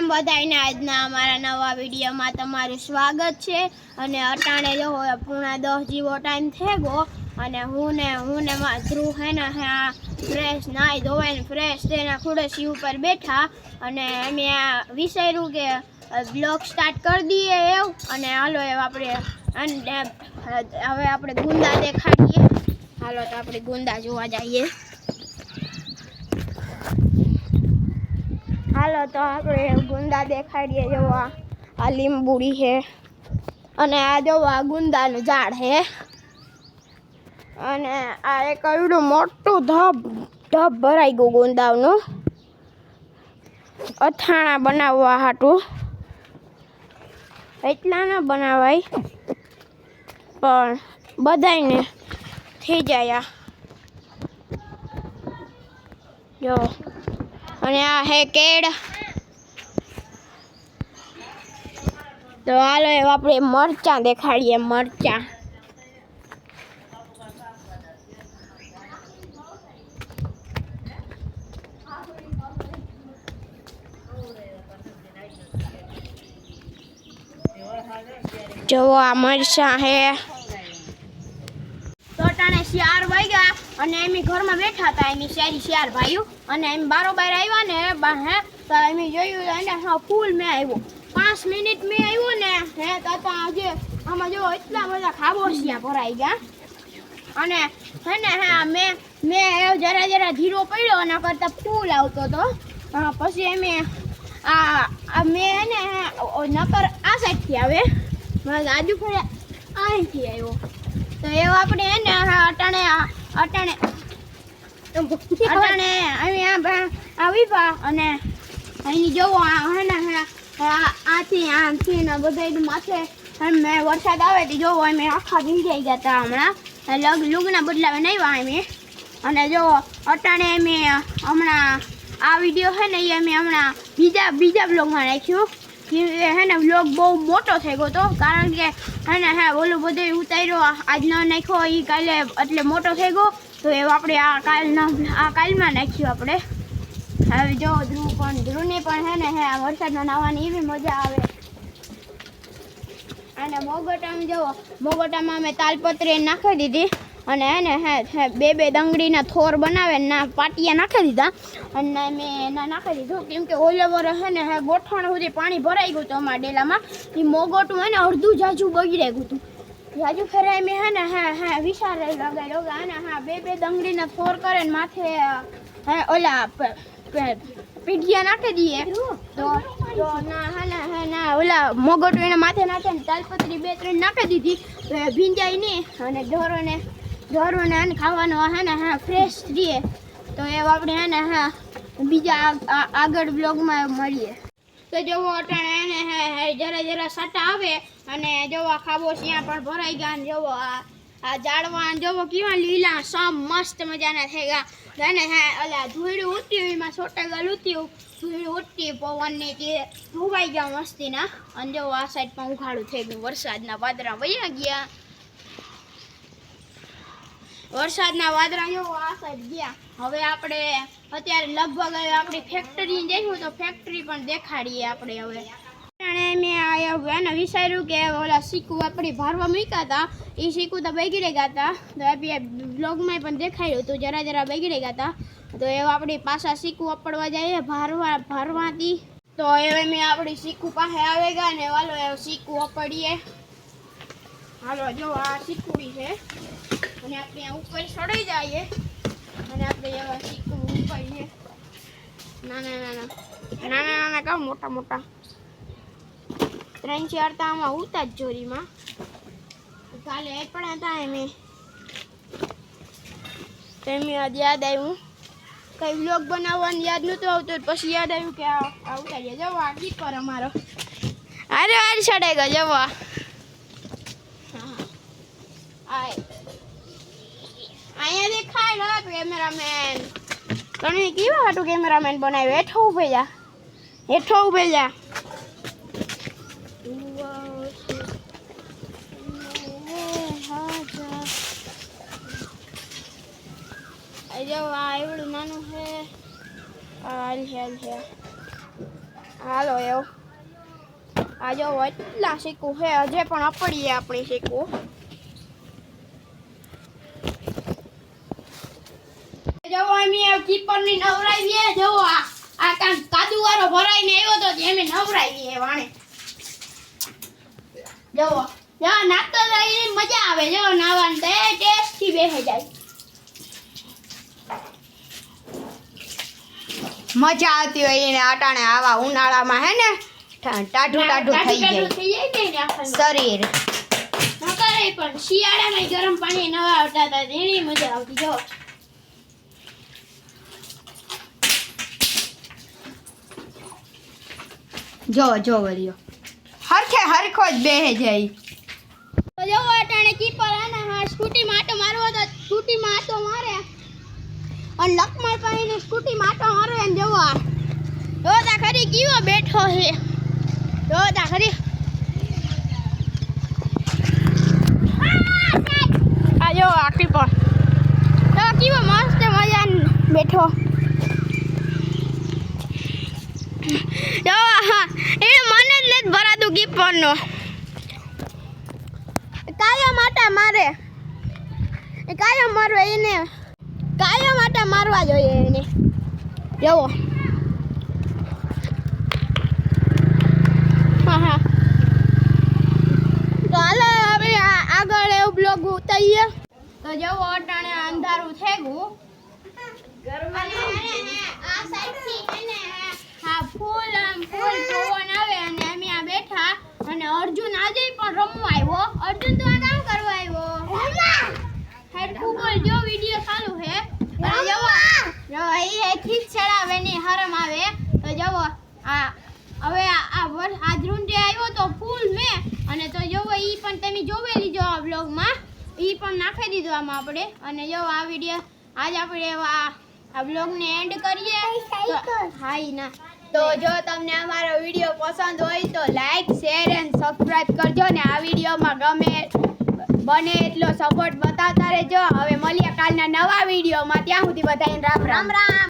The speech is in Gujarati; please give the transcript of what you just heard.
રામ બધાઈને આજના અમારા નવા વિડીયોમાં તમારું સ્વાગત છે। અને અટાણે જો પૂણા 10 જેવો ટાઈમ થઈ ગયો અને હું ને ધ્રુવ હે ને ફ્રેશ નાઈ ધોવાઈને ફ્રેશ થઈને ખુરશી ઉપર બેઠા અને અમે વિચાર્યું કે બ્લોગ સ્ટાર્ટ કરી દઈએ એવું અને હાલો આપણે હવે આપણે ગુંદા દેખાડીએ। હાલો તો આપણે ગુંદા જોવા જઈએ। હાલો તો આપણે ગુંદા દેખાડીએ। જો આ લીંબુડી છે અને આ જો આ ગુંદાનું ઝાડ છે અને આ એક એવડું મોટું ધબ ભરાઈ ગયું ગુંદાનું અથાણા બનાવવા હાટું। એટલા ન બનાવાય પણ બધાયને થઈ જાય। જો અને આ હે કેળ। તો હાલો આપણે મરચાં દેખાડીએ। મરચાં જો આ મરચાં હે। તો ટાણે 4 વાગ્યા અને એમ ઘરમાં બેઠા હતા એમ ચાર ભાઈઓ અને એમ બારોબાર આવ્યા ને હે તો એમ જોયું એને ફૂલ મેં આવ્યો 5 મિનિટ મેં આવ્યો ને હે તો આજે આમાં જો એટલા બધા ખાબોચિયા ભરાઈ ગયા અને હે ને મેં જરા ધીરો પડ્યો અને કરતા ફૂલ આવતો હતો। પછી એમ મેં હે ને નકર આ સાઈડથી આવે આજુ ફરે અહીંથી આવ્યો તો એવું આપણે હે ને અટાણે આવી અને અહીં જોવો હે ને આથી ને બધા માથે મેં વરસાદ આવે તો જોવો અમે આખા ભીંજાઈ ગયા હતા। હમણાં લુગના બદલાવે નહીં અમે અને જો અટાણે અમે હમણાં આ વિડીયો છે ને એ અમે હમણાં બીજા બ્લોગમાં નાખ્યું હે ને બ્લોગ બહુ મોટો થઈ ગયો હતો કારણ કે હે ને ઓલું બધું ઉતાર્યો આજ ન નાખ્યો એ કાલે એટલે મોટો થઈ ગયો તો એવું આપણે આ કાલમાં નાખ્યું આપણે। હવે જો ધ્રુવને પણ હે ને વરસાદમાં નાહવાની એવી મજા આવે। અને મોગોટામાં જો મોગોટામાં અમે તાલપત્રી નાખી દીધી અને હે ને બે ડંગળીના થોર બનાવે ના પાટિયા નાખી દીધા અને મેં એના નાખી દીધું કેમ કે ઓલેવર હે ને ગોઠણ સુધી પાણી ભરાઈ ગયું હતું અમારા ડેલામાં એ મોગોટું હે ને અડધું જાજુ બગડી ગયું હતું જાજુ ફેરાય મેં હે ને વિચાર લગાડ્યો કે ને બે ડંગળીના થોર કરે ને માથે ઓલા પીઢિયા નાખી દઈએ તો ના ઓલા મોગોટું એના માથે નાખે ને તાલપત્રી 2-3 નાખી દીધી તો એ ભીંજાય નહીં અને ઢોરોને ખાવાનો હે ને ફ્રેશ રહીએ તો એ આપણે હે ને બીજા આગળ બ્લોગમાં મળીએ। તો જોવો અટાણે હે જરા સટા આવે અને જોવો ખાબોચિયા પણ ભરાઈ ગયા ને જોવો આ ઝાડવા જોવો કેવા લીલા સમ મસ્ત મજાના થઈ ગયા ને ઓલા ધૂળ ઉઠી એમાં સોટેગલ ઉઠ્યું ધૂળ ઉઠી પવનની તે ધોવાઈ ગયા મસ્તીના અને જોવો આ સાઈડ પણ ઉઘાડું થઈ ગયું વરસાદના વાદળા વયા ગયા। વરસાદના વાદળા જેવો આ સાઈડ ગયા। હવે આપણે અત્યારે લગભગ આપણી ફેક્ટરી જઈશું તો ફેક્ટરી પણ દેખાડીએ આપણે હવે। મેં વિચાર્યું કે ઓલા શીકું આપણી ભારવા મૂક્યા હતા એ શીકું તો બગડી ગયા હતા તો આપણે બ્લોગમાં પણ દેખાડ્યું હતું જરા બગડી ગયા હતા તો એ આપણી પાછા શીકું અપડવા જઈએ ભારવાથી તો હવે મેં આપણી શીકું પાસે આવી ગયા ને વાલો શીકું અપડીએ। હાલો જો આ શીકુડી છે અને આપણે ઉપર ચડી જઈએ અને આપણે એવા શીકું ઉપાડીએ નાના કામ મોટા 3-4 તો આમાં ઉતા જ જોરીમાં કાલે પણ હતા એમ યાદ આવ્યું કઈ વ્લોગ બનાવવાનું યાદ નહોતું આવતું પછી યાદ આવ્યું કે આ ઉતારીએ। જવો આ કીપર અમારો અરે વાર ચડાઈ ગયો જવો અહીંયા દેખાય ને કેમેરામેન તને કેવા હાટું કેમેરામેન બનાવ્યો હેઠો ઉભે જા જો આ એવડું નાનું છે હાલ હાલો એવું આ જો એટલા શીખવું છે હજે પણ અપડીએ આપણી શીખવું જવો અમે કીપરની નવરાવીએ જવો આ કામ કાદુ વાળો ભરાઈને આવ્યો તો એમે નવરાવીએ વાણે જવો જો નાખતો રહીને મજા આવે જો નાવાનું તે ટેસ્ટથી બેસી જાય મજા આવતી હોય એને અટાણે આવા ઉનાળામાં હે ને ટાઢું થઈ જાય શરીર નકરે પણ શિયાળામાં ગરમ પાણી નવાવતા હતા એની મજા આવતી જો જો વળ્યો હરખો જ બેહે જાય તો જો અટાણે કીપર આના હા સ્કૂટી માટો મારવો તો સ્કૂટી માટો મારે અને લકમણ પાણીને સ્કૂટી માટો મારે એમ જોવો જો તા ખરી કીવો બેઠો છે જો તા ખરી આ જો આ કીપર તો કીવો મસ્ત મજા બેઠો જો એ મને જ નથી ભરાતું કીપરનો કાયા માટા મારે એ કાયા મારવા એને કાયા માટા મારવા જોઈએ એને જવો હા તો હાલો આપણે આગળ એવું બ્લોગ ઉતારીએ તો જવો અટાણે અંધારું થઈ ગયું આ સાઈડથી એને હા ફૂલ પવન આવે અને અમે આ બેઠા અને અર્જુન આજે પણ રમવા આવ્યો અર્જુન તો આ કામ કરવા આવ્યો હેડકું બોલ જો વિડિયો ચાલુ છે જો એ ખીચ ચડાવે ની હરમ આવે તો જવો આ હવે આ ધ્રુંજે આવ્યો તો ફૂલ મે અને તો જવો ઈ પણ તમે જોવેલી જો આ બ્લોગમાં ઈ પણ નાખી દીધું આમાં આપણે અને જો આ વિડિયો આજ આપણે આ બ્લોગને એન્ડ કરીએ હા ઈ ના તો જો તમને અમારો વિડિયો પસંદ હોય તો લાઈક શેર એન્ડ સબસ્ક્રાઇબ કરજો ને આ વિડિયોમાં ગમે બને એટલો સપોર્ટ બતાવતા રહેજો હવે મળીએ કાલના નવા વિડિયોમાં ત્યાં સુધી બધાને રામ રામ